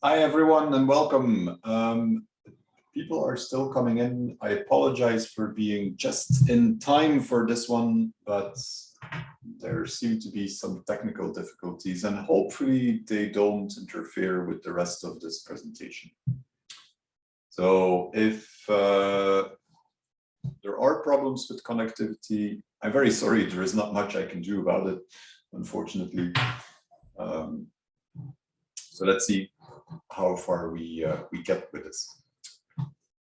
Hi, everyone, and welcome. People are still coming in. I apologize for being just in time for this one, but there seem to be some technical difficulties, and hopefully they don't interfere with the rest of this presentation. So if there are problems with connectivity, I'm very sorry, there is not much I can do about it, unfortunately. So let's see how far we get with this.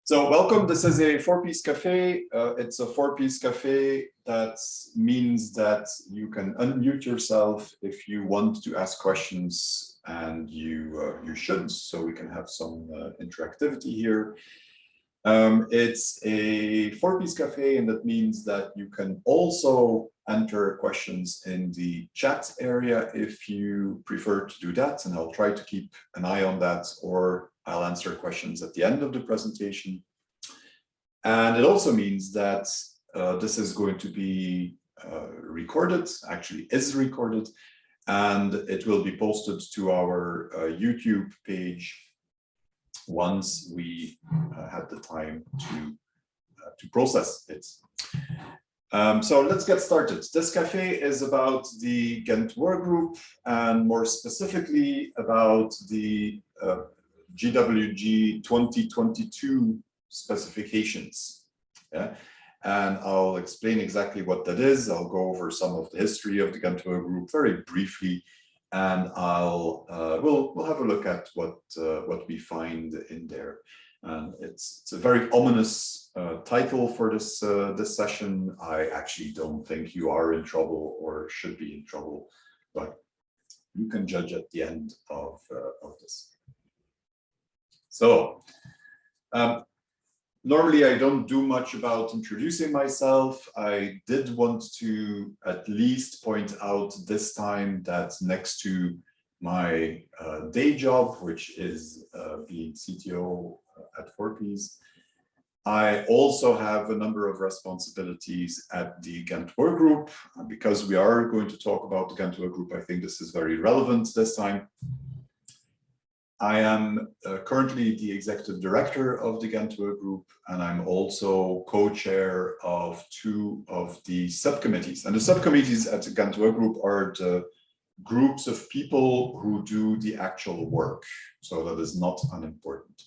So welcome, this is a four-piece cafe. It's a four-piece cafe. That means that you can unmute yourself if you want to ask questions, and you should, so we can have some interactivity here. It's a four-piece cafe, and that means that you can also enter questions in the chat area if you prefer to do that, and I'll try to keep an eye on that, or I'll answer questions at the end of the presentation. And it also means that this is going to be recorded, actually is recorded, and it will be posted to our YouTube page once we had the time to process it. So let's get started. This cafe is about the Ghent Workgroup, and more specifically about the GWG 2022 specifications. Yeah? And I'll explain exactly what that is. I'll go over some of the history of the Ghent Workgroup very briefly, and we'll have a look at what we find in there. And it's a very ominous title for this this session. I actually don't think you are in trouble or should be in trouble, but you can judge at the end of this. So normally I don't do much about introducing myself. I did want to at least point out this time that next to my day job, which is being CTO at four-piece, I also have a number of responsibilities at the Ghent Workgroup. Because we are going to talk about the Ghent Workgroup, I think this is very relevant this time. I am currently the executive director of the Ghent Workgroup, and I'm also co-chair of two of the subcommittees. And the subcommittees at the Ghent Workgroup are the groups of people who do the actual work, so that is not unimportant.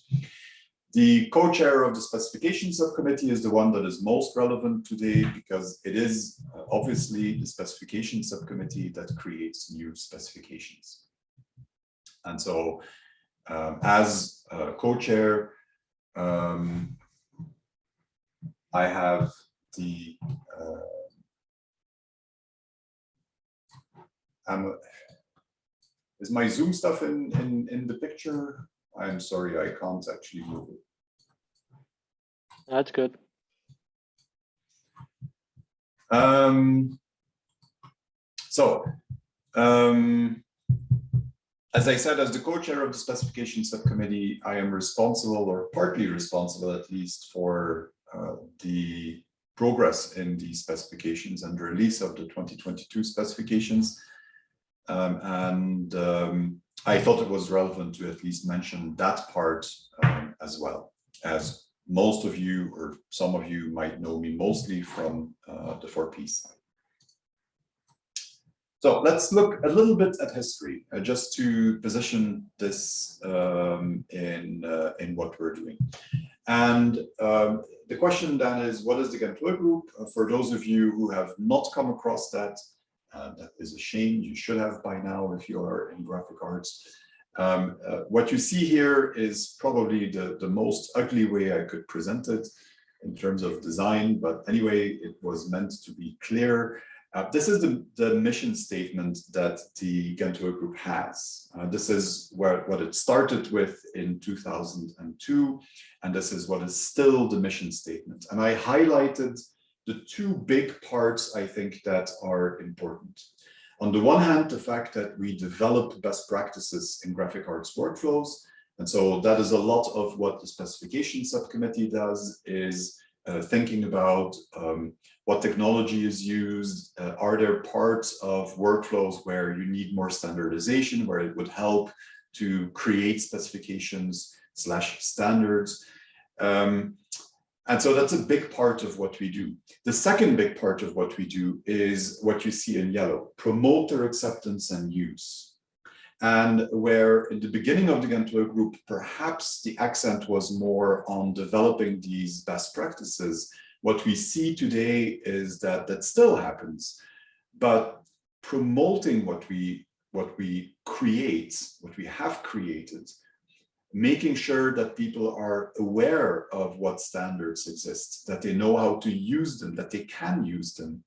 The co-chair of the specification subcommittee is the one that is most relevant today, because it is obviously the specification subcommittee that creates new specifications. And so as co-chair, I have the is my Zoom stuff in the picture? I'm sorry, I can't actually move it. That's good. As I said, as the co-chair of the specification subcommittee, I am responsible, or partly responsible at least, for the progress in the specifications and the release of the 2022 specifications. I thought it was relevant to at least mention that part as well, as most of you, or some of you, might know me mostly from the four-piece side. So let's look a little bit at history, just to position this in what we're doing. And the question then is, what is the Ghent Workgroup? For those of you who have not come across that, that is a shame. You should have by now if you are in graphic arts. What you see here is probably the most ugly way I could present it in terms of design, but anyway, it was meant to be clear. This is the mission statement that the Ghent Workgroup has. This is what it started with in 2002, and this is what is still the mission statement. And I highlighted the two big parts I think that are important. On the one hand, the fact that we develop best practices in graphic arts workflows. And so that is a lot of what the specification subcommittee does, is thinking about what technology is used. Are there parts of workflows where you need more standardization, where it would help to create specifications / standards. And so that's a big part of what we do. The second big part of what we do is what you see in yellow, promote their acceptance and use. And where in the beginning of the Ghent Workgroup, perhaps the accent was more on developing these best practices, what we see today is that that still happens, but promoting what we create, what we have created, making sure that people are aware of what standards exist, that they know how to use them, that they can use them.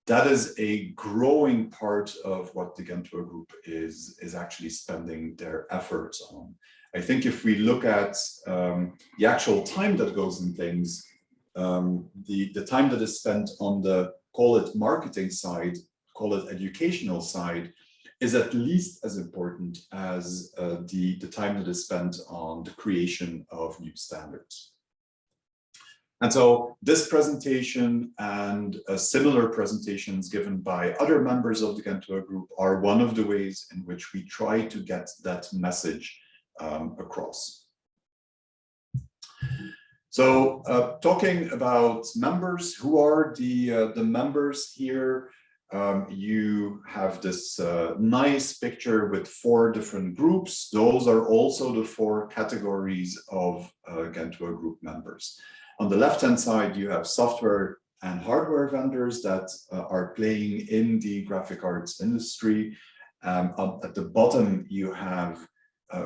That is a growing part of what the Ghent Workgroup is actually spending their efforts on. I think if we look at the actual time that goes in things, the time that is spent on the, call it marketing side, call it educational side, is at least as important as the time that is spent on the creation of new standards. And so this presentation and similar presentations given by other members of the Ghent Workgroup are one of the ways in which we try to get that message across. So talking about members, who are the members here? You have this nice picture with 4 different groups. Those are also the 4 categories of Ghent Workgroup members. On the left-hand side, you have software and hardware vendors that are playing in the graphic arts industry. At the bottom, you have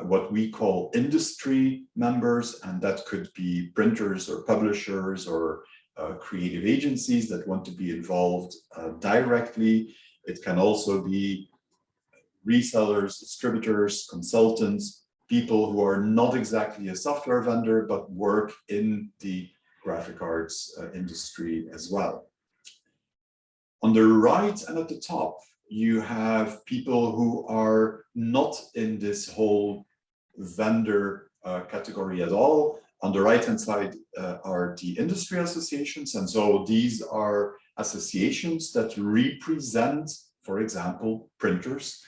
what we call industry members, and that could be printers or publishers or creative agencies that want to be involved directly. It can also be resellers, distributors, consultants, people who are not exactly a software vendor, but work in the graphic arts industry as well. On the right and at the top, you have people who are not in this whole vendor category at all. On the right-hand side are the industry associations. And so these are associations that represent, for example, printers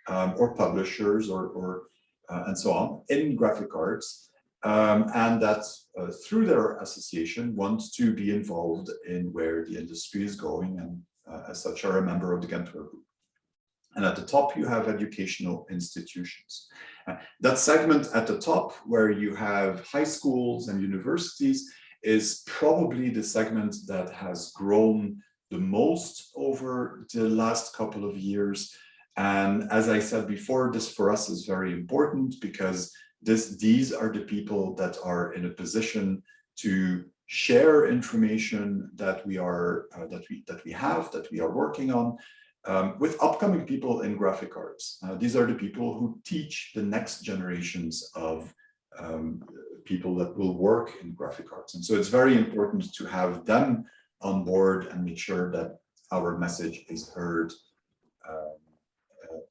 or publishers or and so on in graphic arts. And that through their association wants to be involved in where the industry is going, and as such are a member of the Ghent Workgroup. And at the top, you have educational institutions. That segment at the top, where you have high schools and universities, is probably the segment that has grown the most over the last couple of years. And as I said before, this for us is very important because these are the people that are in a position to share information that we are that we are working on with upcoming people in graphic arts. These are the people who teach the next generations of people that will work in graphic arts. And so it's very important to have them on board and make sure that our message is heard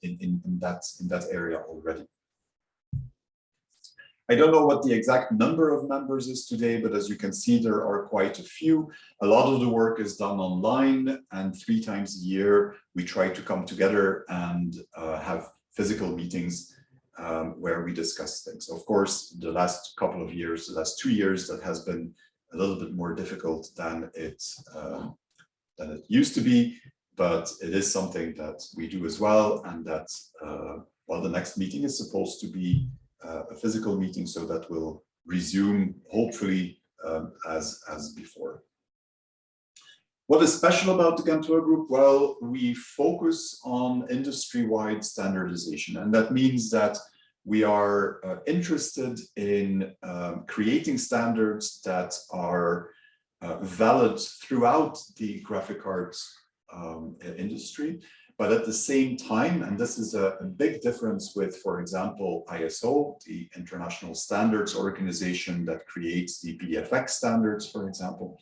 in that area already. I don't know what the exact number of members is today, but as you can see, there are quite a few. A lot of the work is done online, and 3 times a year, we try to come together and have physical meetings where we discuss things. Of course, the last couple of years, the last 2 years, that has been a little bit more difficult than it used to be, but it is something that we do as well, and that, well, the next meeting is supposed to be a physical meeting, so that will resume hopefully as before. What is special about the Ghent Workgroup? Well, we focus on industry-wide standardization, and that means that we are interested in creating standards that are valid throughout the graphic arts industry. But at the same time, and this is a big difference with, for example, ISO, the International Standards Organization that creates the PDFX standards, for example.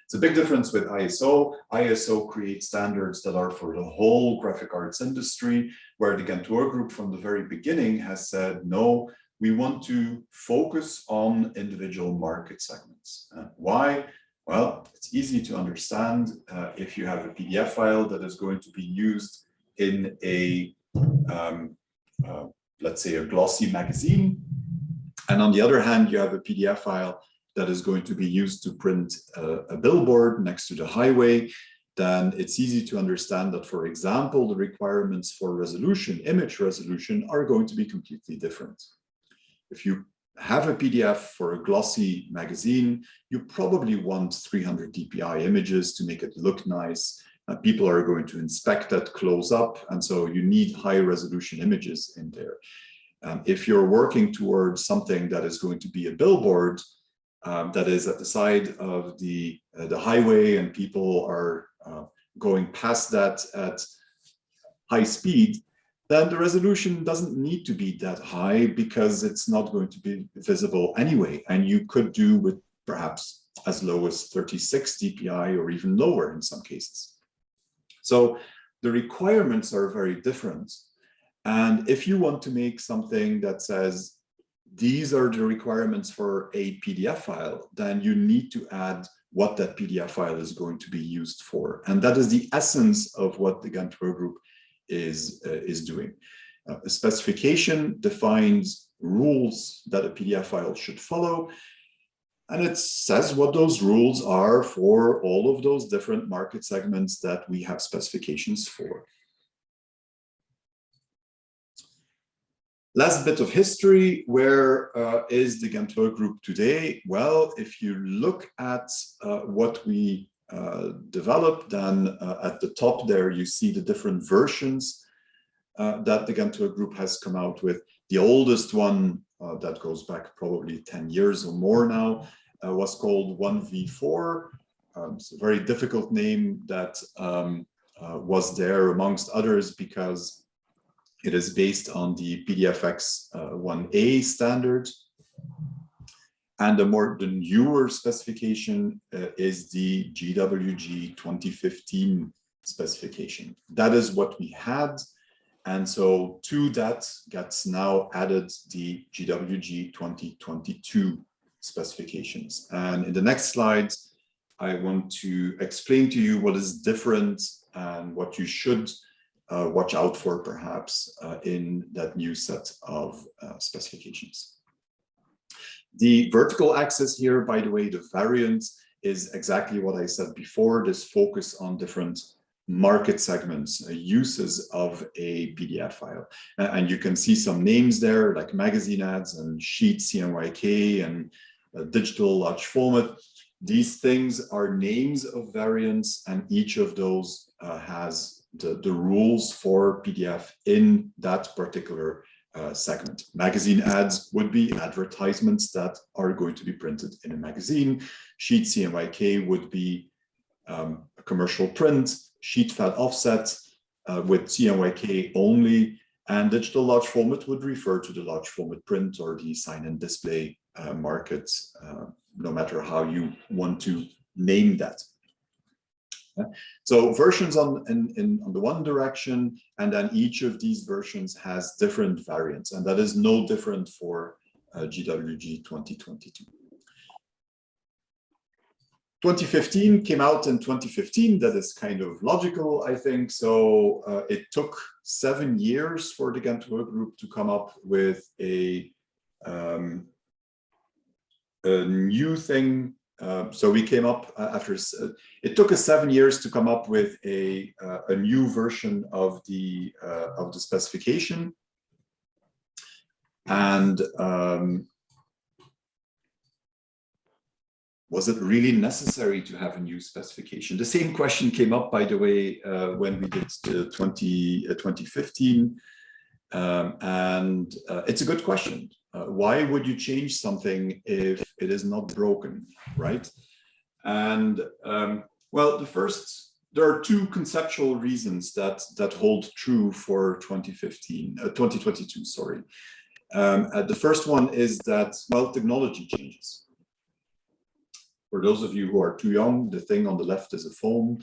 It's a big difference with ISO. ISO creates standards that are for the whole graphic arts industry, where the Ghent Workgroup from the very beginning has said, no, we want to focus on individual market segments. Why? Well, it's easy to understand. If you have a PDF file that is going to be used in a let's say, a glossy magazine. And on the other hand, you have a PDF file that is going to be used to print a billboard next to the highway. Then it's easy to understand that, for example, the requirements for resolution, image resolution, are going to be completely different. If you have a PDF for a glossy magazine, you probably want 300 dpi images to make it look nice. People are going to inspect that close up, and so you need high resolution images in there. If you're working towards something that is going to be a billboard that is at the side of the highway, and people are going past that at high speed, then the resolution doesn't need to be that high because it's not going to be visible anyway. And you could do with perhaps as low as 36 dpi or even lower in some cases. So the requirements are very different. And if you want to make something that says, these are the requirements for a PDF file, then you need to add what that PDF file is going to be used for. And that is the essence of what the Ghent Workgroup is doing. A specification defines rules that a PDF file should follow, and it says what those rules are for all of those different market segments that we have specifications for. Last bit of history, where is the Ghent Workgroup today? Well, if you look at what we developed, then at the top there, you see the different versions that the Ghent Workgroup has come out with. The oldest one that goes back probably 10 years or more now was called 1v4. It's a very difficult name that was there amongst others because it is based on the PDFX 1A standard. And the newer specification is the GWG 2015 specification. That is what we had. And so to that gets now added the GWG 2022 specifications. And in the next slide, I want to explain to you what is different and what you should watch out for perhaps in that new set of specifications. The vertical axis here, by the way, the variant, is exactly what I said before, this focus on different market segments, uses of a PDF file. And you can see some names there, like magazine ads and sheet CMYK and digital large format. These things are names of variants, and each of those has the rules for PDF in that particular segment. Magazine ads would be advertisements that are going to be printed in a magazine. Sheet CMYK would be a commercial print. Sheet fat offset with CMYK only, and digital large format would refer to the large format print or the sign and display market, no matter how you want to name that. So versions on the one direction, and then each of these versions has different variants, and that is no different for GWG 2022. 2015 came out in 2015. That is kind of logical, I think. So it took 7 years for the Ghent Workgroup to come up with a new thing. So we came up after, it took us 7 years to come up with a new version of the specification. And was it really necessary to have a new specification? The same question came up, by the way, when we did the 2015. And it's a good question. Why would you change something if it is not broken, right? And well, there are two conceptual reasons that hold true for 2022, sorry. The first one is that, well, technology changes. For those of you who are too young, the thing on the left is a phone.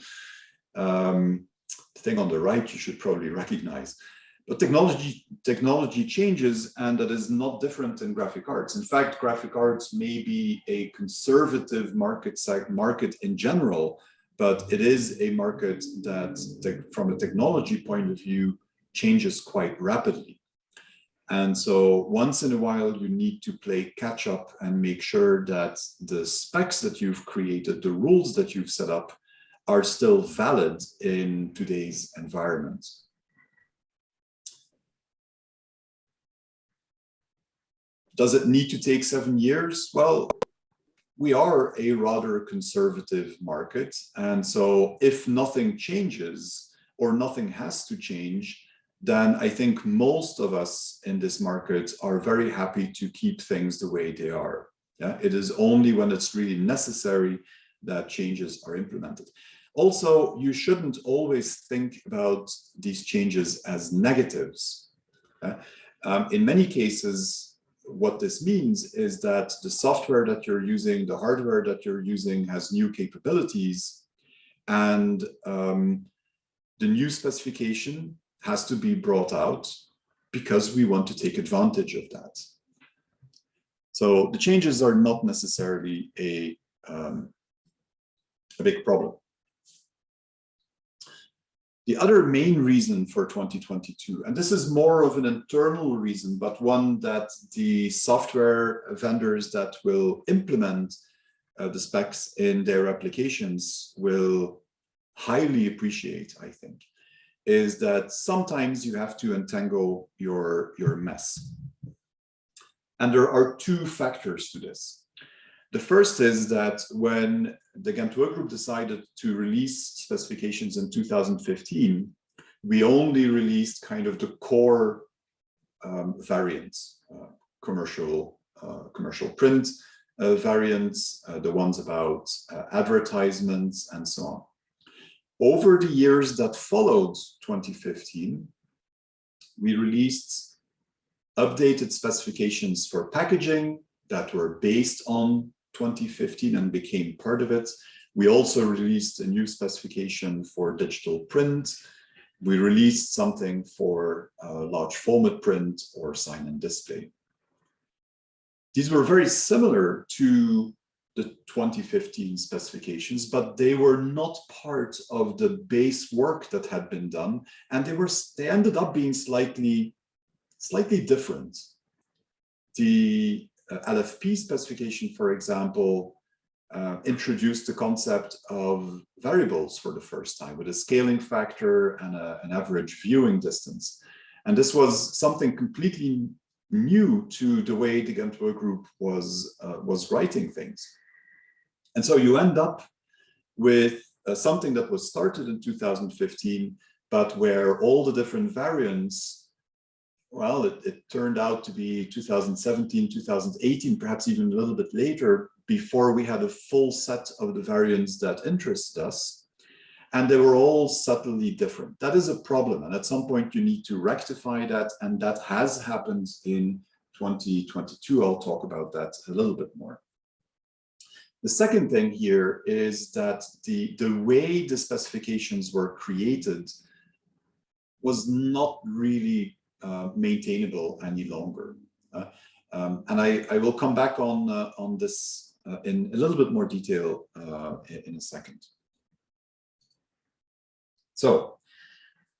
The thing on the right, you should probably recognize. But technology changes, and that is not different in graphic arts. In fact, graphic arts may be a conservative market in general, but it is a market that, from a technology point of view, changes quite rapidly. And so once in a while, you need to play catch up and make sure that the specs that you've created, the rules that you've set up, are still valid in today's environment. Does it need to take 7 years? Well, we are a rather conservative market. And so if nothing changes or nothing has to change, then I think most of us in this market are very happy to keep things the way they are. Yeah? It is only when it's really necessary that changes are implemented. Also, you shouldn't always think about these changes as negatives. In many cases, what this means is that the software that you're using, the hardware that you're using has new capabilities, and the new specification has to be brought out because we want to take advantage of that. So the changes are not necessarily a big problem. The other main reason for 2022, and this is more of an internal reason, but one that the software vendors that will implement the specs in their applications will highly appreciate, I think, is that sometimes you have to untangle your mess. And there are two factors to this. The first is that when the Ghent Workgroup decided to release specifications in 2015, we only released kind of the core variants, commercial print variants, the ones about advertisements and so on. Over the years that followed 2015, we released updated specifications for packaging that were based on 2015 and became part of it. We also released a new specification for digital print. We released something for large format print or sign and display. These were very similar to the 2015 specifications, but they were not part of the base work that had been done, and they ended up being slightly different. The LFP specification, for example, introduced the concept of variables for the first time with a scaling factor and an average viewing distance. And this was something completely new to the way the Ghent Workgroup was writing things. And so you end up with something that was started in 2015, but where all the different variants, well, it turned out to be 2017, 2018, perhaps even a little bit later, before we had a full set of the variants that interested us. And they were all subtly different. That is a problem. And at some point you need to rectify that. And that has happened in 2022. I'll talk about that a little bit more. The second thing here is that the way the specifications were created was not really maintainable any longer. And I will come back on this in a little bit more detail in a second. So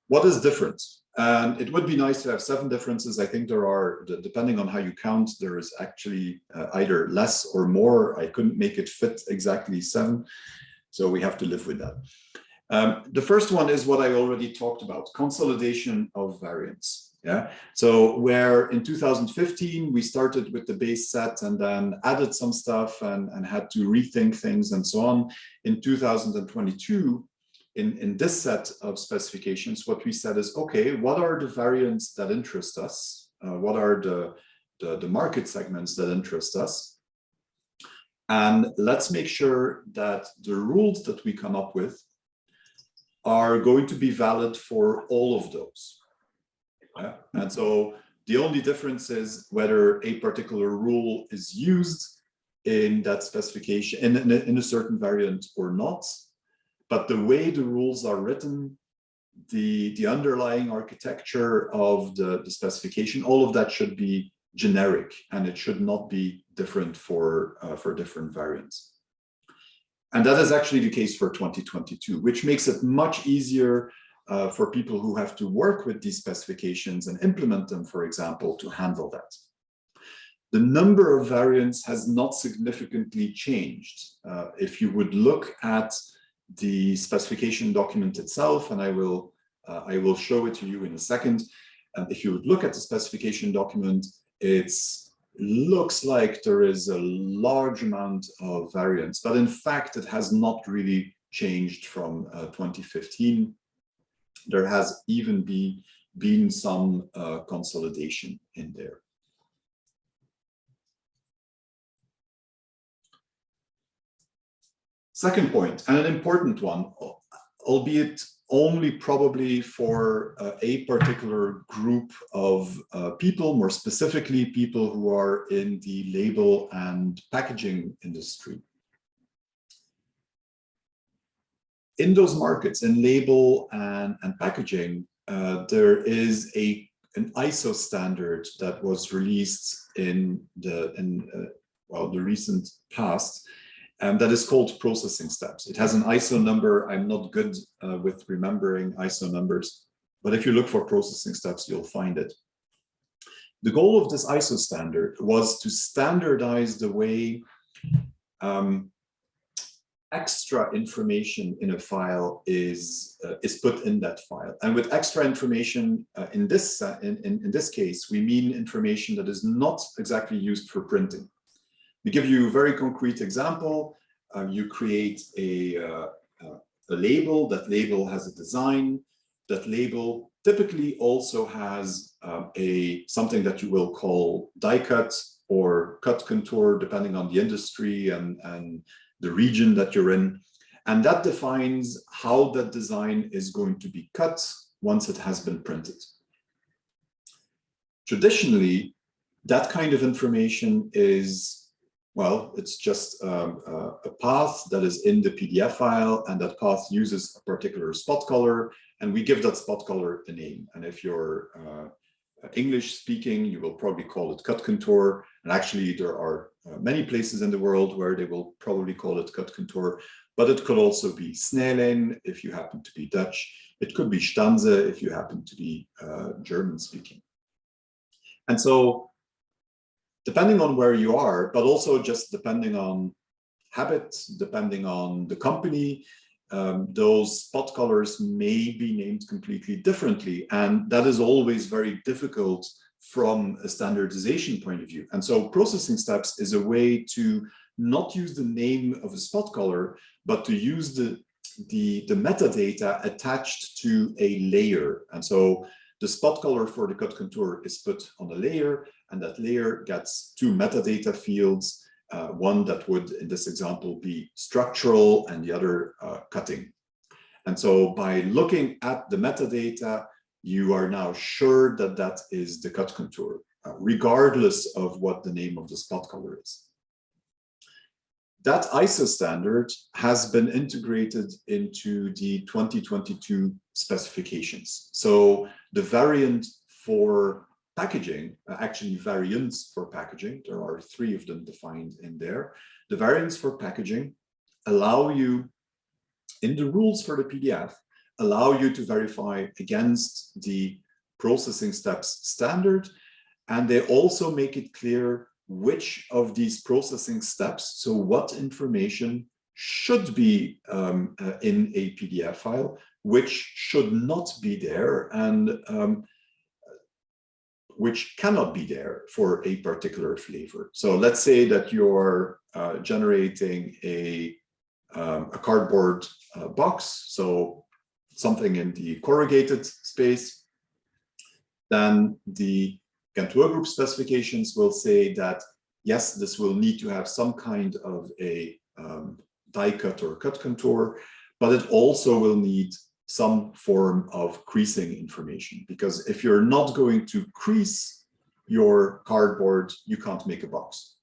what is different? And it would be nice to have 7 differences. I think there are, depending on how you count, there is actually either less or more. I couldn't make it fit exactly 7. So we have to live with that. The first one is what I already talked about, consolidation of variants. Yeah. So where in 2015, we started with the base set and then added some stuff and had to rethink things and so on. In 2022, in this set of specifications, what we said is, okay, what are the variants that interest us? What are the market segments that interest us? And let's make sure that the rules that we come up with are going to be valid for all of those. Yeah? And so the only difference is whether a particular rule is used in that specification, in a certain variant or not. But the way the rules are written, the underlying architecture of the specification, all of that should be generic, and it should not be different for different variants. And that is actually the case for 2022, which makes it much easier for people who have to work with these specifications and implement them, for example, to handle that. The number of variants has not significantly changed. If you would look at the specification document itself, and I will show it to you in a second. If you would look at the specification document, it looks like there is a large amount of variants, but in fact, it has not really changed from 2015. There has even been some consolidation in there. Second point, and an important one, albeit only probably for a particular group of people, more specifically people who are in the label and packaging industry. In those markets, in label and packaging, there is an ISO standard that was released in the recent past, and that is called processing steps. It has an ISO number. I'm not good with remembering ISO numbers, but if you look for processing steps, you'll find it. The goal of this ISO standard was to standardize the way extra information in a file is put in that file. And with extra information, in this case, we mean information that is not exactly used for printing. We give you a very concrete example. You create a label. That label has a design. That label typically also has something that you will call die cut or cut contour, depending on the industry and the region that you're in. And that defines how that design is going to be cut once it has been printed. Traditionally, that kind of information is, well, it's just a path that is in the PDF file, and that path uses a particular spot color, and we give that spot color a name. And if you're English speaking, you will probably call it cut contour. And actually, there are many places in the world where they will probably call it cut contour, but it could also be snellen if you happen to be Dutch. It could be Stanze if you happen to be German speaking. And so, depending on where you are, but also just depending on habits, depending on the company, those spot colors may be named completely differently. And that is always very difficult from a standardization point of view. And so processing steps is a way to not use the name of a spot color, but to use the metadata attached to a layer. And so the spot color for the cut contour is put on a layer, and that layer gets two metadata fields, one that would, in this example, be structural and the other cutting. And so by looking at the metadata, you are now sure that that is the cut contour, regardless of what the name of the spot color is. That ISO standard has been integrated into the 2022 specifications. So the variant for packaging, actually variants for packaging, there are 3 of them defined in there. The variants for packaging allow you, in the rules for the PDF, allow you to verify against the processing steps standard. And they also make it clear which of these processing steps, so what information should be in a PDF file, which should not be there, and which cannot be there for a particular flavor. So let's say that you're generating a cardboard box, so something in the corrugated space, then the Ghent Workgroup specifications will say that, yes, this will need to have some kind of a die cut or cut contour, but it also will need some form of creasing information, because if you're not going to crease your cardboard, you can't make a box.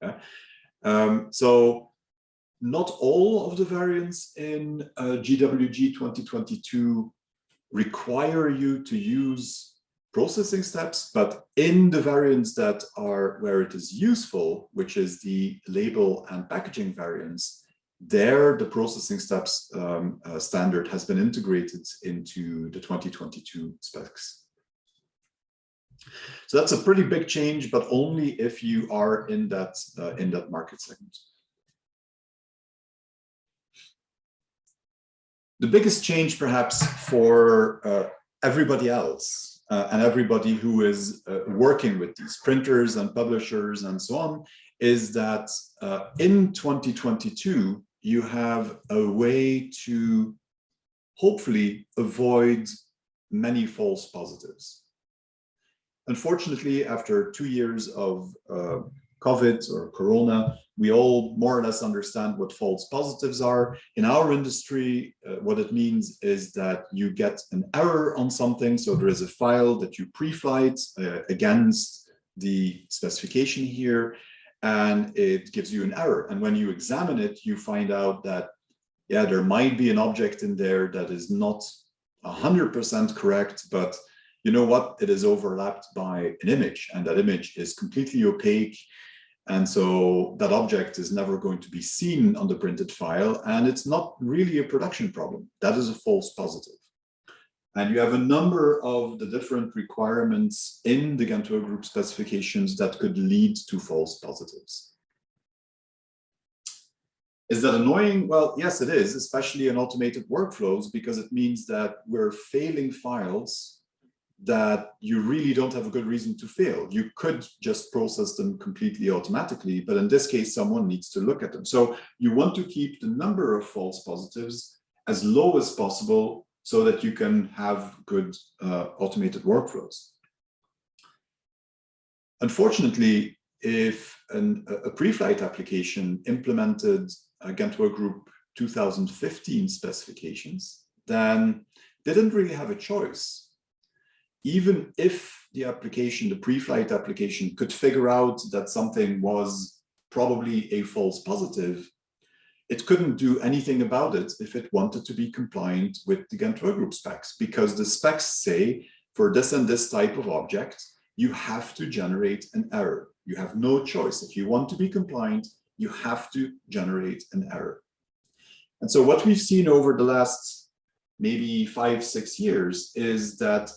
Okay? So not all of the variants in GWG 2022 require you to use processing steps, but in the variants that are where it is useful, which is the label and packaging variants, there the processing steps standard has been integrated into the 2022 specs. So that's a pretty big change, but only if you are in that market segment. The biggest change, perhaps, for everybody else and everybody who is working with these printers and publishers and so on, is that in 2022, you have a way to hopefully avoid many false positives. Unfortunately, after 2 years of COVID or Corona, we all more or less understand what false positives are. In our industry, what it means is that you get an error on something. So there is a file that you pre-flight against the specification here, and it gives you an error. And when you examine it, you find out that, yeah, there might be an object in there that is not 100% correct, but you know what? It is overlapped by an image, and that image is completely opaque. And so that object is never going to be seen on the printed file, and it's not really a production problem. That is a false positive. And you have a number of the different requirements in the Ghent Workgroup specifications that could lead to false positives. Is that annoying? Well, yes, it is, especially in automated workflows, because it means that we're failing files that you really don't have a good reason to fail. You could just process them completely automatically, but in this case, someone needs to look at them. So you want to keep the number of false positives as low as possible so that you can have good automated workflows. Unfortunately, if a pre-flight application implemented Ghent Workgroup 2015 specifications, then they didn't really have a choice. Even if the application, the pre-flight application, could figure out that something was probably a false positive, it couldn't do anything about it if it wanted to be compliant with the Ghent Workgroup specs, because the specs say for this and this type of object, you have to generate an error. You have no choice. If you want to be compliant, you have to generate an error. And so what we've seen over the last maybe 5-6 years is that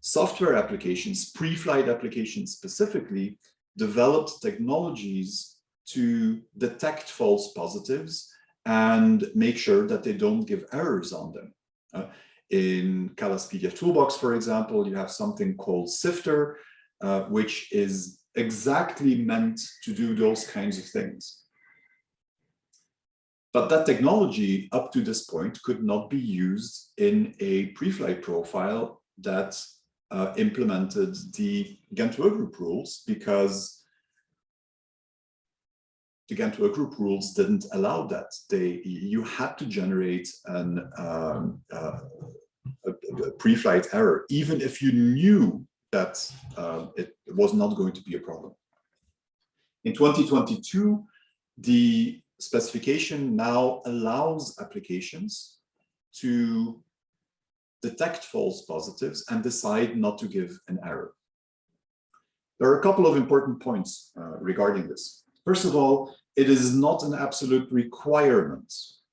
software applications, pre-flight applications specifically, developed technologies to detect false positives and make sure that they don't give errors on them. In Calas PDF Toolbox, for example, you have something called Sifter, which is exactly meant to do those kinds of things. But that technology, up to this point, could not be used in a pre-flight profile that implemented the Ghent Workgroup rules, because the Ghent Workgroup rules didn't allow that. You had to generate a pre-flight error, even if you knew that it was not going to be a problem. In 2022, the specification now allows applications to detect false positives and decide not to give an error. There are a couple of important points regarding this. First of all, it is not an absolute requirement.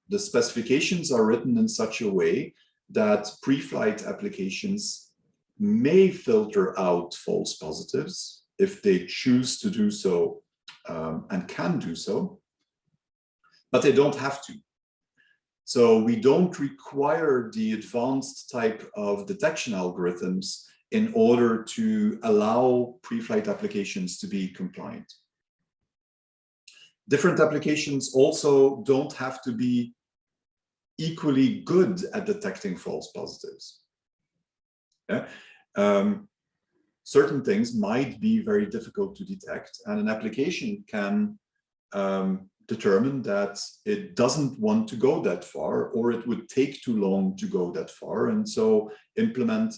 The specifications are written in such a way that pre-flight applications may filter out false positives if they choose to do so and can do so, but they don't have to. So we don't require the advanced type of detection algorithms in order to allow pre-flight applications to be compliant. Different applications also don't have to be equally good at detecting false positives. Yeah? Certain things might be very difficult to detect, and an application can determine that it doesn't want to go that far, or it would take too long to go that far, and so implement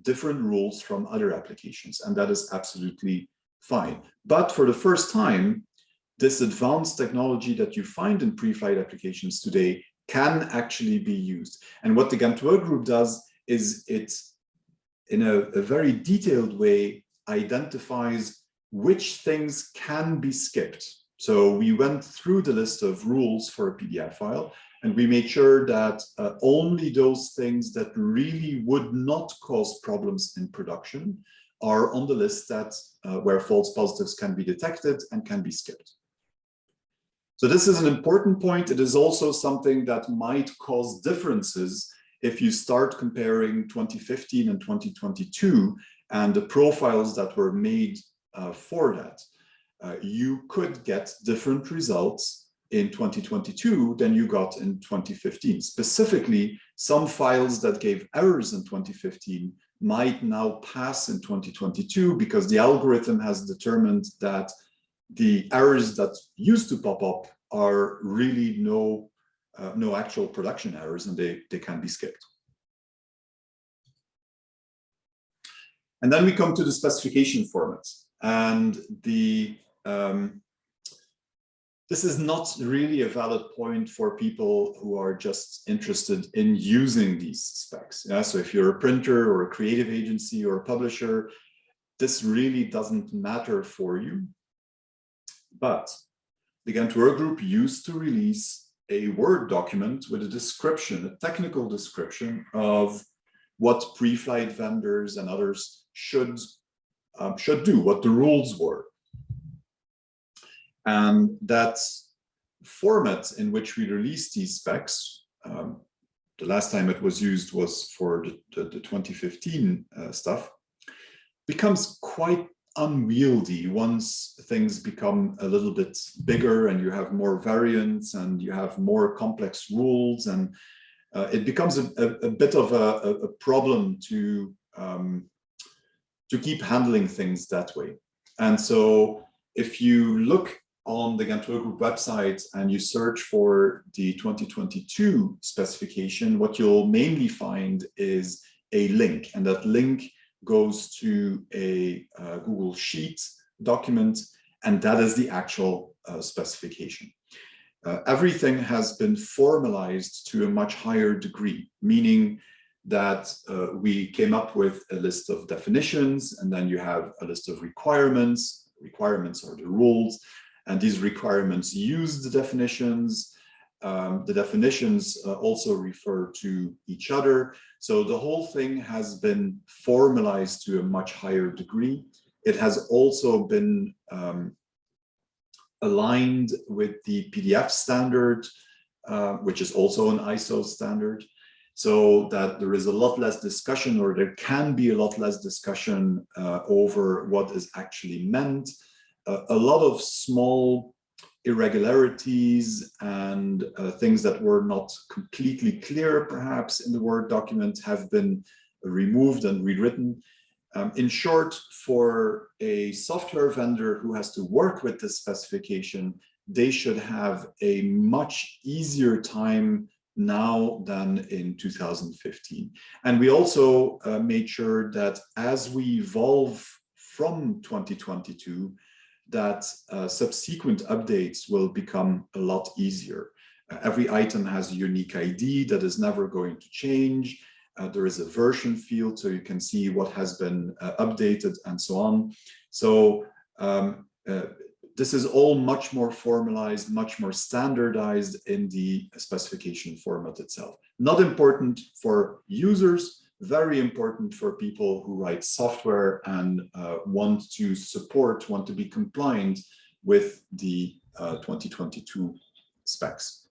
different rules from other applications, and that is absolutely fine. But for the first time, this advanced technology that you find in pre-flight applications today can actually be used. And what the Ghent Workgroup does is it, in a very detailed way, identifies which things can be skipped. So we went through the list of rules for a PDF file, and we made sure that only those things that really would not cause problems in production are on the list that where false positives can be detected and can be skipped. So this is an important point. It is also something that might cause differences if you start comparing 2015 and 2022 and the profiles that were made for that. You could get different results in 2022 than you got in 2015. Specifically, some files that gave errors in 2015 might now pass in 2022 because the algorithm has determined that the errors that used to pop up are really no actual production errors, and they can be skipped. And then we come to the specification format, and this is not really a valid point for people who are just interested in using these specs. Yeah? So if you're a printer or a creative agency or a publisher, this really doesn't matter for you. But the Ghent Workgroup used to release a Word document with a description, a technical description of what pre-flight vendors and others should do, what the rules were. And that format in which we released these specs, the last time it was used was for the 2015 stuff, becomes quite unwieldy once things become a little bit bigger and you have more variants and you have more complex rules, and it becomes a bit of a problem to keep handling things that way. And so if you look on the Ghent Workgroup website and you search for the 2022 specification, what you'll mainly find is a link, and that link goes to a Google Sheet document, and that is the actual specification. Everything has been formalized to a much higher degree, meaning that we came up with a list of definitions, and then you have a list of requirements. Requirements are the rules, and these requirements use the definitions. The definitions also refer to each other. So the whole thing has been formalized to a much higher degree. It has also been aligned with the PDF standard, which is also an ISO standard, so that there is a lot less discussion, or there can be a lot less discussion over what is actually meant. A lot of small irregularities and things that were not completely clear, perhaps, in the Word document have been removed and rewritten. In short, for a software vendor who has to work with this specification, they should have a much easier time now than in 2015. And we also made sure that as we evolve from 2022, that subsequent updates will become a lot easier. Every item has a unique ID that is never going to change. There is a version field, so you can see what has been updated and so on. So this is all much more formalized, much more standardized in the specification format itself. Not important for users, very important for people who write software and want to be compliant with the 2022 specs.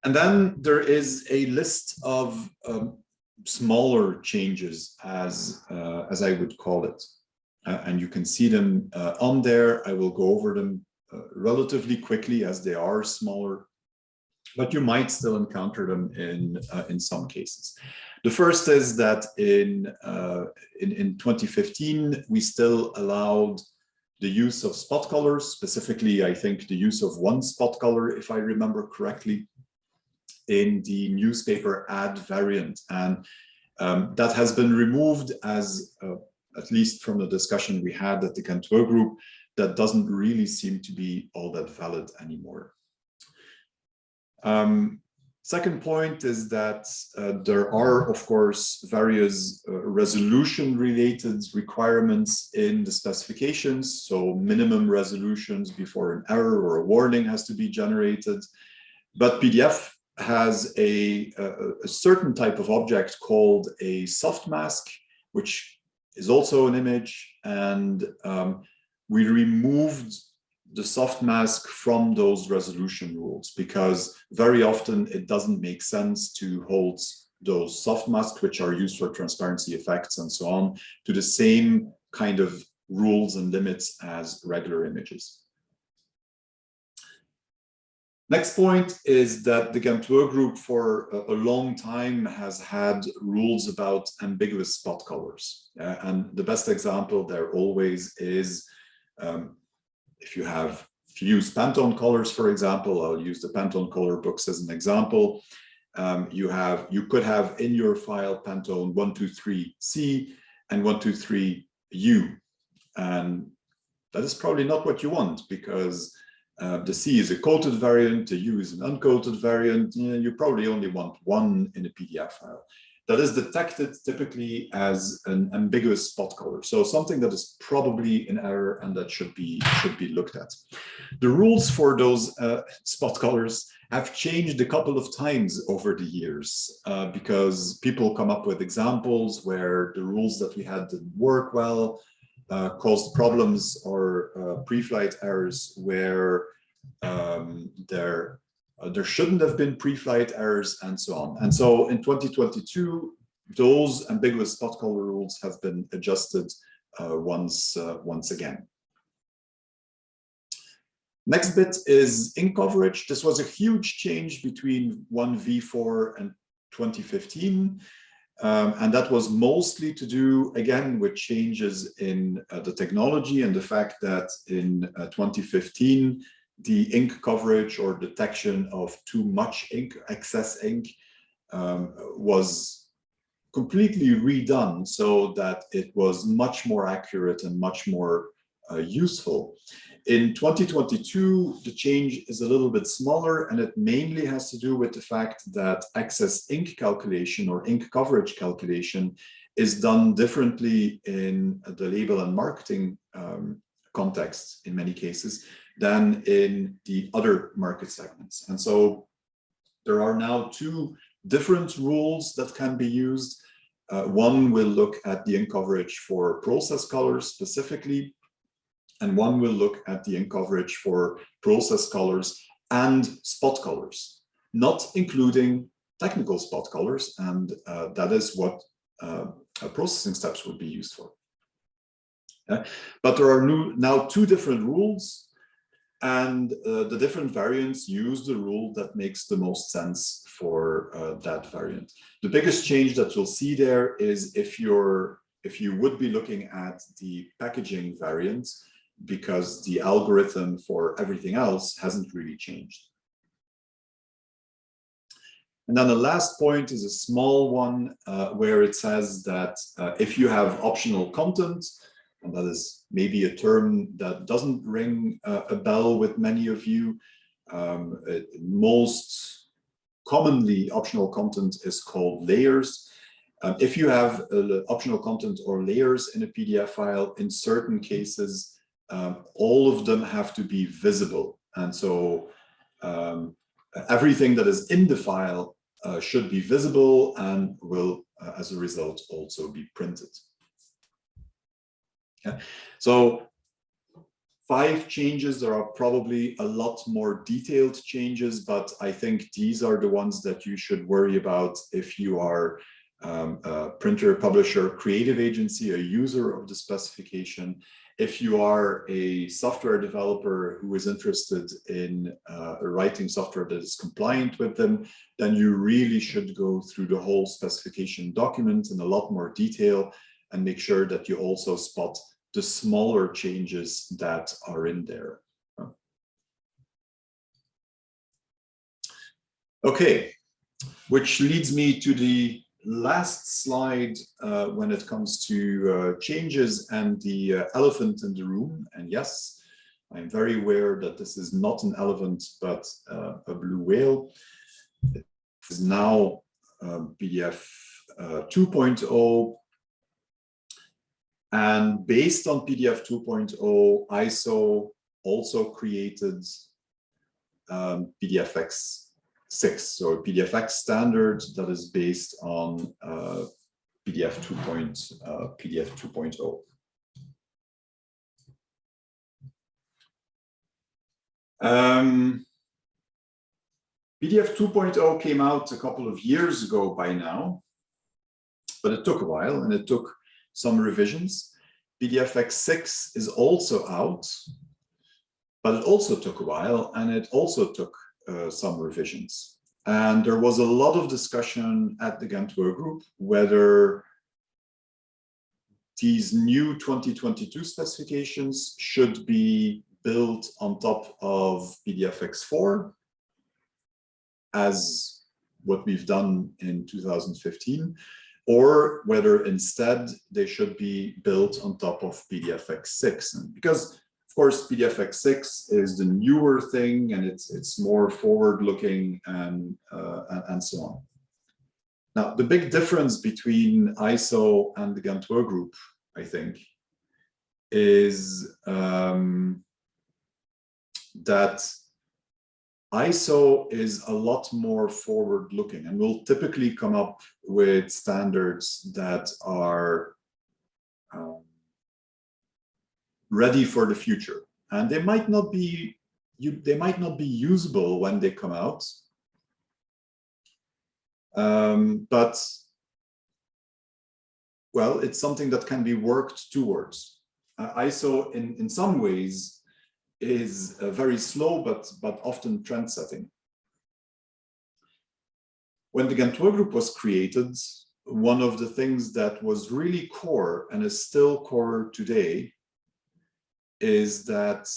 And then there is a list of smaller changes, as I would call it. And you can see them on there. I will go over them relatively quickly as they are smaller, but you might still encounter them in some cases. The first is that in 2015, we still allowed the use of spot colors, specifically, I think, the use of one spot color, if I remember correctly, in the newspaper ad variant. And that has been removed, as at least from the discussion we had at the Ghent Workgroup, that doesn't really seem to be all that valid anymore. Second point is that there are, of course, various resolution-related requirements in the specifications. So minimum resolutions before an error or a warning has to be generated. But PDF has a certain type of object called a soft mask, which is also an image. And we removed the soft mask from those resolution rules because very often it doesn't make sense to hold those soft masks, which are used for transparency effects and so on, to the same kind of rules and limits as regular images. Next point is that the Ghent Workgroup for a long time has had rules about ambiguous spot colors. And the best example there always is if you use Pantone colors, for example, I'll use the Pantone color books as an example. You could have in your file Pantone 123C and 123U. And that is probably not what you want because the C is a coated variant, the U is an uncoated variant. You probably only want one in a PDF file. That is detected typically as an ambiguous spot color. So something that is probably in error and that should be looked at. The rules for those spot colors have changed a couple of times over the years because people come up with examples where the rules that we had didn't work well, caused problems or pre-flight errors where there shouldn't have been pre-flight errors and so on. And so in 2022, those ambiguous spot color rules have been adjusted once again. Next bit is ink coverage. This was a huge change between 1v4 and 2015. And that was mostly to do, again, with changes in the technology and the fact that in 2015, the ink coverage or detection of too much ink, excess ink, was completely redone so that it was much more accurate and much more useful. In 2022, the change is a little bit smaller, and it mainly has to do with the fact that excess ink calculation or ink coverage calculation is done differently in the label and marketing context in many cases than in the other market segments. And so there are now two different rules that can be used. One will look at the ink coverage for process colors specifically, and one will look at the ink coverage for process colors and spot colors, not including technical spot colors, and that is what processing steps would be used for. But there are now two different rules, and the different variants use the rule that makes the most sense for that variant. The biggest change that you'll see there is if you would be looking at the packaging variant, because the algorithm for everything else hasn't really changed. And then the last point is a small one where it says that if you have optional content, and that is maybe a term that doesn't ring a bell with many of you, most commonly optional content is called layers. If you have optional content or layers in a PDF file, in certain cases, all of them have to be visible. And so everything that is in the file should be visible and will, as a result, also be printed. Yeah. So 5 changes. There are probably a lot more detailed changes, but I think these are the ones that you should worry about if you are a printer, publisher, creative agency, a user of the specification. If you are a software developer who is interested in writing software that is compliant with them, then you really should go through the whole specification document in a lot more detail and make sure that you also spot the smaller changes that are in there. Okay, which leads me to the last slide when it comes to changes and the elephant in the room. And yes, I'm very aware that this is not an elephant, but a blue whale. is now PDF 2.0. And based on PDF 2.0, ISO also created PDFX6, so a PDFX standard that is based on PDF 2.0. PDF 2.0 came out a couple of years ago by now, but it took a while and it took some revisions. PDFX6 is also out, but it also took a while and it also took some revisions. And there was a lot of discussion at the Ghent Workgroup whether these new 2022 specifications should be built on top of PDFX4 as what we've done in 2015, or whether instead they should be built on top of PDFX6. And because, of course, PDFX6 is the newer thing and it's more forward-looking and so on. Now, the big difference between ISO and the Ghent Workgroup, I think, is that ISO is a lot more forward-looking and will typically come up with standards that are ready for the future, and they might not be usable when they come out, but well, it's something that can be worked towards. ISO in some ways is very slow, but often trend-setting. When the Ghent Workgroup was created, one of the things that was really core and is still core today is that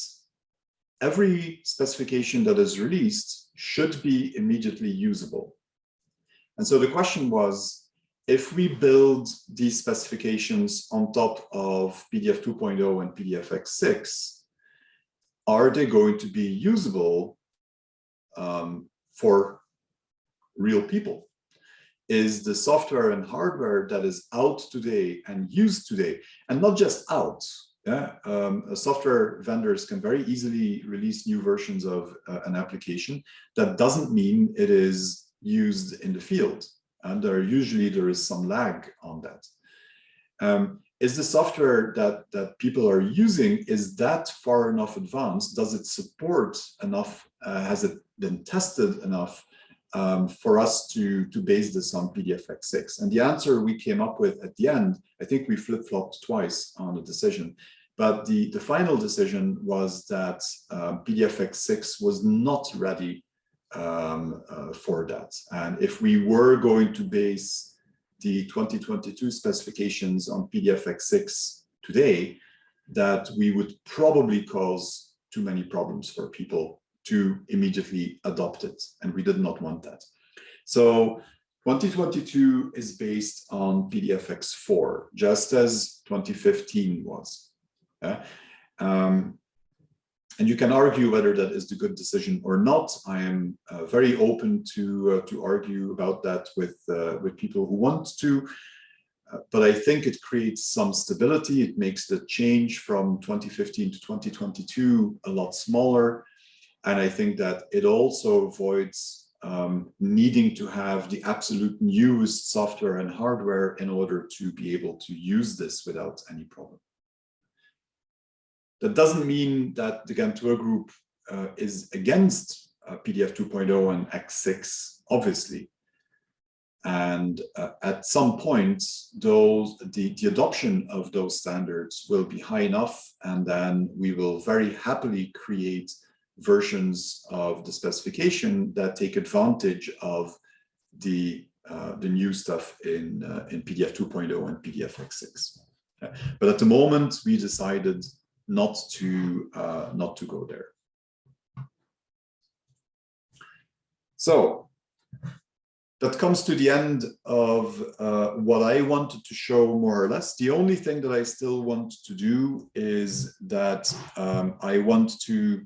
every specification that is released should be immediately usable. And so the question was, if we build these specifications on top of PDF 2.0 and PDFX6, are they going to be usable for real people? Is the software and hardware that is out today and used today, and not just out, software vendors can very easily release new versions of an application. That doesn't mean it is used in the field, and there is some lag on that. Is the software that people are using, is that far enough advanced? Does it support enough? Has it been tested enough for us to base this on PDFX6? And the answer we came up with at the end, I think we flip-flopped twice on the decision, but the final decision was that PDFX6 was not ready for that. And if we were going to base the 2022 specifications on PDFX6 today, that we would probably cause too many problems for people to immediately adopt it, and we did not want that. So 2022 is based on PDFX4, just as 2015 was. And you can argue whether that is the good decision or not. I am very open to argue about that with people who want to. But I think it creates some stability. It makes the change from 2015 to 2022 a lot smaller. And I think that it also avoids needing to have the absolute newest software and hardware in order to be able to use this without any problem. That doesn't mean that the Ghent Workgroup is against PDF 2.0 and X6, obviously. And at some point, the adoption of those standards will be high enough, and then we will very happily create versions of the specification that take advantage of the new stuff in PDF 2.0 and PDFX6. But at the moment, we decided not to go there. So that comes to the end of what I wanted to show, more or less. The only thing that I still want to do is that I want to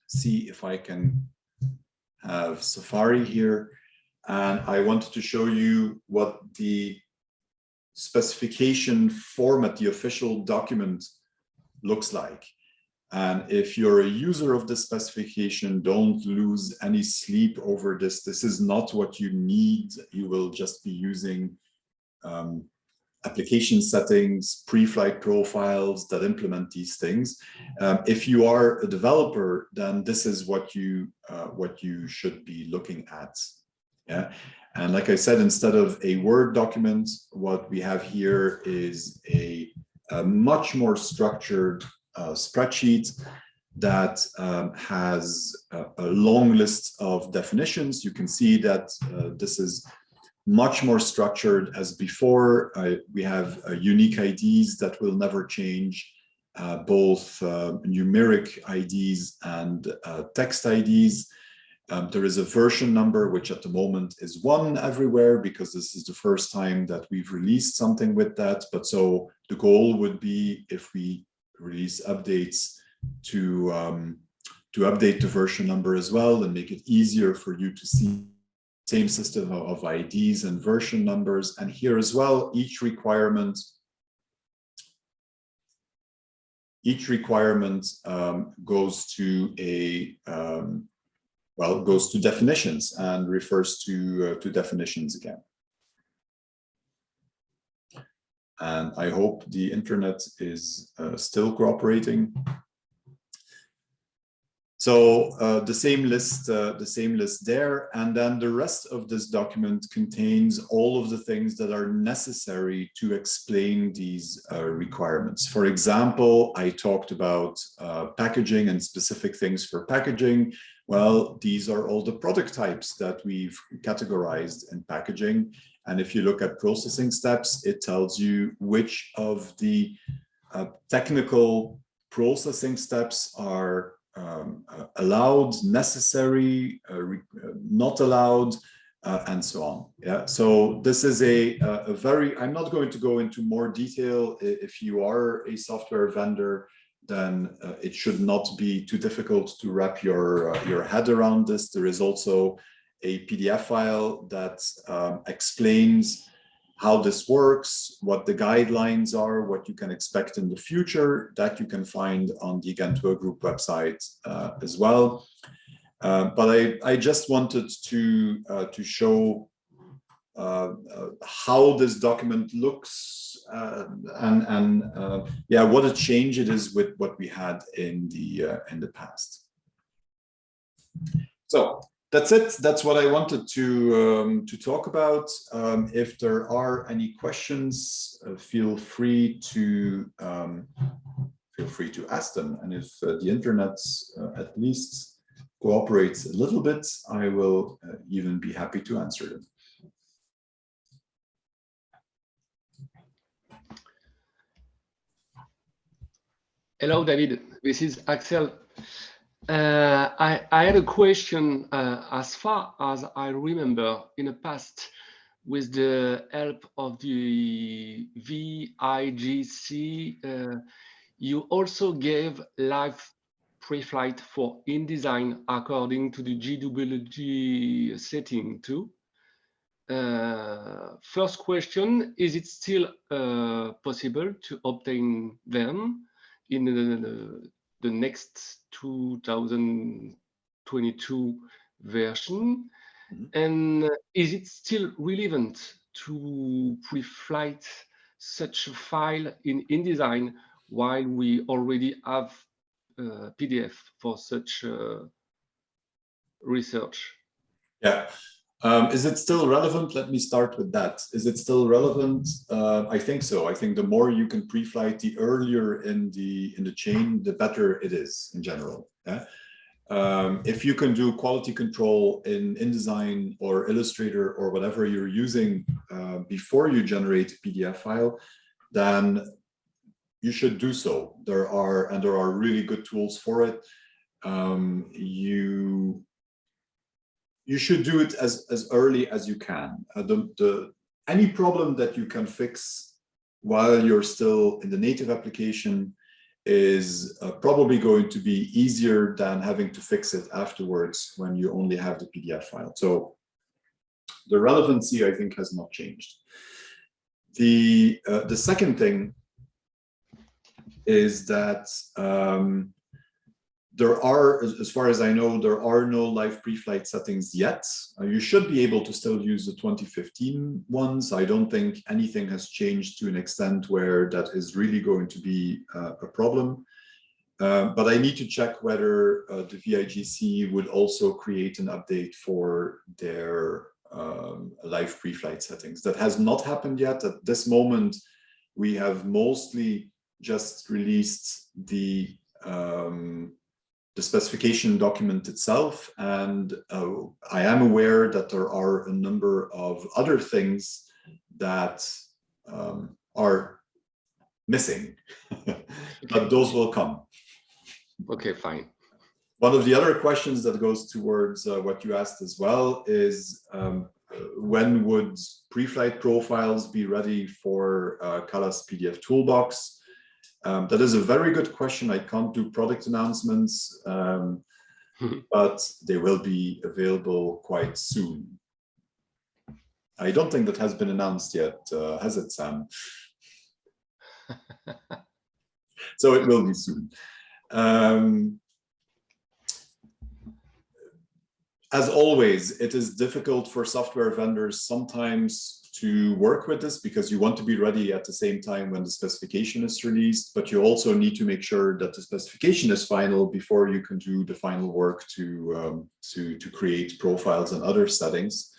see if I can have Safari here, and I wanted to show you what the specification format, the official document, looks like. And if you're a user of this specification, don't lose any sleep over this. This is not what you need. You will just be using application settings, pre-flight profiles that implement these things. If you are a developer, then this is what you should be looking at. Yeah, and like I said, instead of a Word document, what we have here is a much more structured spreadsheet that has a long list of definitions. You can see that this is much more structured as before. We have unique IDs that will never change, both numeric IDs and text IDs. There is a version number, which at the moment is 1 everywhere, because this is the first time that we've released something with that. But so the goal would be, if we release updates, to update the version number as well and make it easier for you to see same system of IDs and version numbers. And here as well, each requirement goes to a goes to definitions and refers to definitions again. And I hope the internet is still cooperating. So the same list there, and then the rest of this document contains all of the things that are necessary to explain these requirements. For example, I talked about packaging and specific things for packaging. Well, these are all the product types that we've categorized in packaging. And if you look at processing steps, it tells you which of the technical processing steps are allowed, necessary, not allowed, and so on. Yeah. So this is a very, I'm not going to go into more detail. If you are a software vendor, then it should not be too difficult to wrap your head around this. There is also a PDF file that explains how this works, what the guidelines are, what you can expect in the future, that you can find on the Ghent Workgroup website as well. But I just wanted to show how this document looks and yeah, what a change it is with what we had in the past. So that's it. That's what I wanted to talk about. If there are any questions, feel free to ask them. And if the internet at least cooperates a little bit, I will even be happy to answer them. Hello, David. This is Axel. I had a question. As far as I remember, in the past, with the help of the VIGC, you also gave live pre-flight for InDesign according to the GWG setting too. First question, is it still possible to obtain them in the next 2022 version? Mm-hmm. And is it still relevant to pre-flight such a file in InDesign while we already have PDF for such research? Yeah. Is it still relevant? Let me start with that. Is it still relevant? I think so. I think the more you can pre-flight, the earlier in the chain, the better it is in general. Yeah? If you can do quality control in InDesign or Illustrator or whatever you're using before you generate a PDF file, then you should do so. There are really good tools for it. You should do it as early as you can. Any problem that you can fix while you're still in the native application is probably going to be easier than having to fix it afterwards when you only have the PDF file. So the relevancy, I think, has not changed. The second thing is that there are, as far as I know, there are no live pre-flight settings yet. You should be able to still use the 2015 ones. I don't think anything has changed to an extent where that is really going to be a problem. But I need to check whether the VIGC would also create an update for their live pre-flight settings. That has not happened yet. At this moment, we have mostly just released the specification document itself, and I am aware that there are a number of other things that are missing, but those will come. Okay, fine. One of the other questions that goes towards what you asked as well is when would pre-flight profiles be ready for Kala's PDF toolbox? That is a very good question. I can't do product announcements, but they will be available quite soon. I don't think that has been announced yet, has it, Sam? So it will be soon. As always, it is difficult for software vendors sometimes to work with this because you want to be ready at the same time when the specification is released, but you also need to make sure that the specification is final before you can do the final work to create profiles and other settings.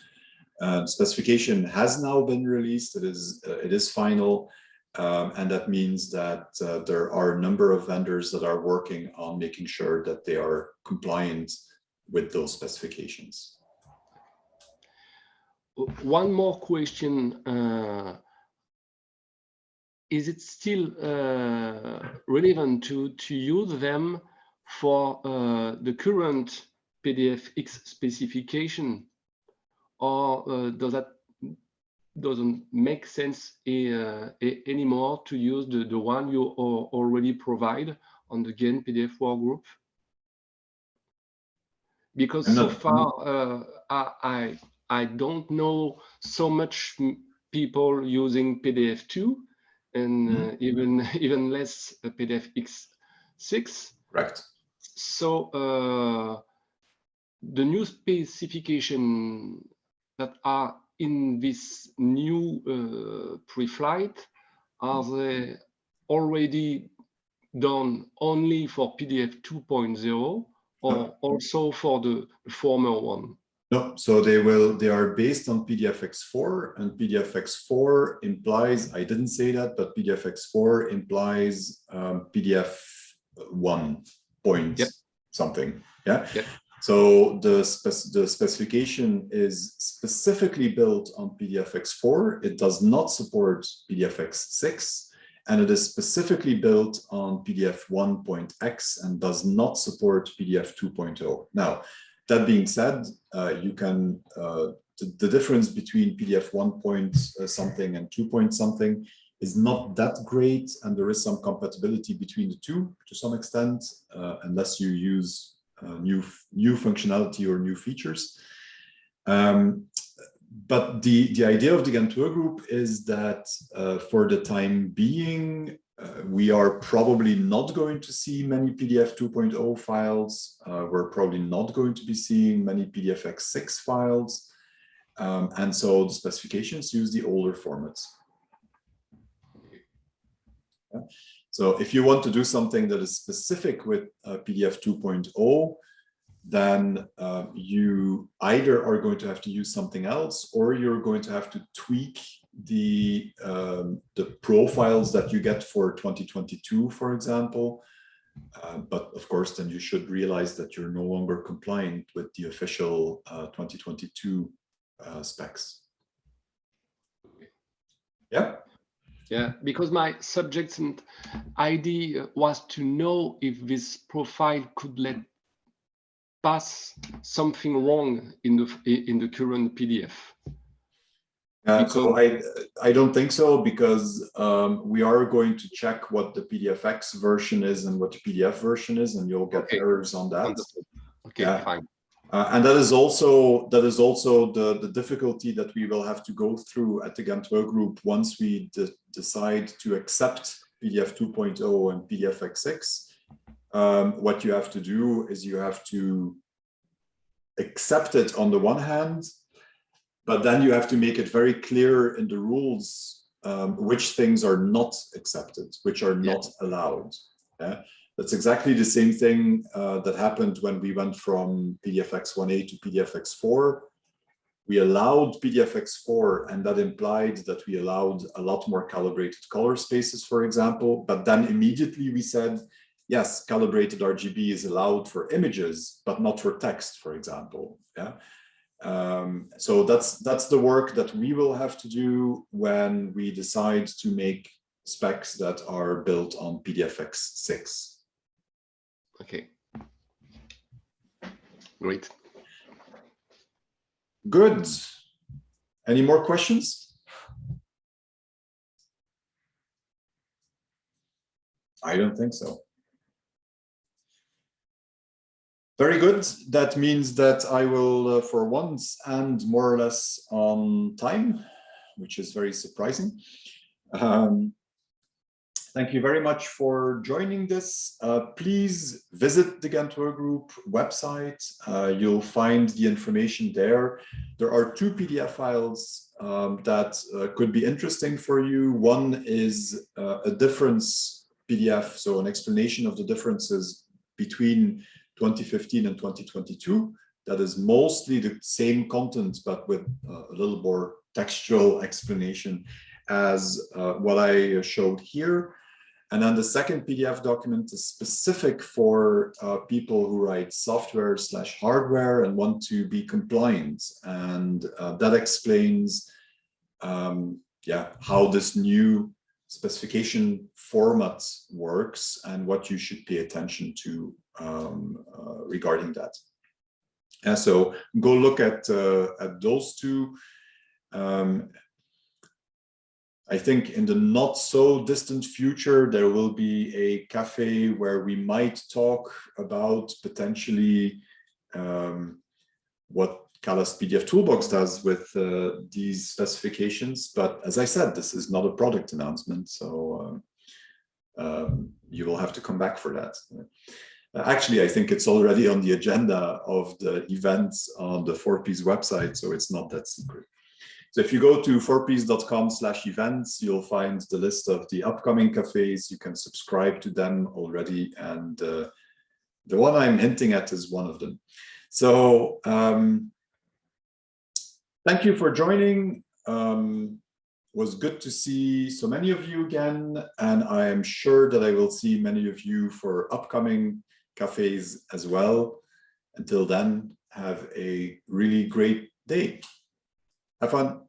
Specification has now been released. It is final, and that means that there are a number of vendors that are working on making sure that they are compliant with those specifications. One more question. Is it still relevant to use them for the current PDFX specification, or doesn't make sense anymore to use the one you already provide on the Ghent PDF Workgroup? Because so far I don't know so much people using PDF2 and even less PDFX6. Correct. So the new specification that are in this new pre-flight, are they already done only for PDF 2.0 or also for the former one? No, so they are based on PDFX4, and PDFX4 implies, I didn't say that, but PDFX4 implies PDF 1 point something. Yeah. Yep. So the specification is specifically built on PDFX4. It does not support PDFX6, and it is specifically built on PDF 1.x and does not support PDF 2.0. Now, that being said, you can the difference between PDF 1 point something and 2 point something is not that great, and there is some compatibility between the two to some extent, unless you use new functionality or new features. But the idea of the Ghent Workgroup is that for the time being, we are probably not going to see many PDF 2.0 files. We're probably not going to be seeing many PDFX6 files. And so the specifications use the older formats. Yeah. So if you want to do something that is specific with PDF 2.0, then you either are going to have to use something else, or you're going to have to tweak the profiles that you get for 2022, for example. But of course, then you should realize that you're no longer compliant with the official 2022 specs. Yeah. Yeah, because my subject and idea was to know if this profile could let pass something wrong in the current PDF. So I don't think so, because we are going to check what the PDFX version is and what the PDF version is, and you'll get errors on that. Understood. Okay, fine. And that is also the difficulty that we will have to go through at the Ghent Workgroup once we decide to accept PDF 2.0 and PDFX6. What you have to do is you have to accept it on the one hand, but then you have to make it very clear in the rules which things are not accepted, which are not allowed. Yeah? That's exactly the same thing that happened when we went from PDFX1A to PDFX4. We allowed PDFX4, and that implied that we allowed a lot more calibrated color spaces, for example. But then immediately we said, yes, calibrated RGB is allowed for images, but not for text, for example. Yeah. So that's the work that we will have to do when we decide to make specs that are built on PDFX6. Okay. Great. Good. Any more questions? I don't think so. Very good. That means that I will, for once, end more or less on time, which is very surprising. Thank you very much for joining this. Please visit the Ghent Workgroup website. You'll find the information there. There are two PDF files that could be interesting for you. One is a difference PDF, so an explanation of the differences between 2015 and 2022. That is mostly the same content, but with a little more textual explanation as what I showed here. And then the second PDF document is specific for people who write software/hardware and want to be compliant. And that explains how this new specification format works and what you should pay attention to regarding that. And so go look at those two. I think in the not so distant future, there will be a cafe where we might talk about potentially what Callus PDF Toolbox does with these specifications. But as I said, this is not a product announcement, so you will have to come back for that. Actually, I think it's already on the agenda of the events on the 4P's website, so it's not that secret. So if you go to 4ps.com/events, you'll find the list of the upcoming cafes. You can subscribe to them already, and the one I'm hinting at is one of them. So thank you for joining. It was good to see so many of you again, and I am sure that I will see many of you for upcoming cafes as well. Until then, have a really great day. Have fun.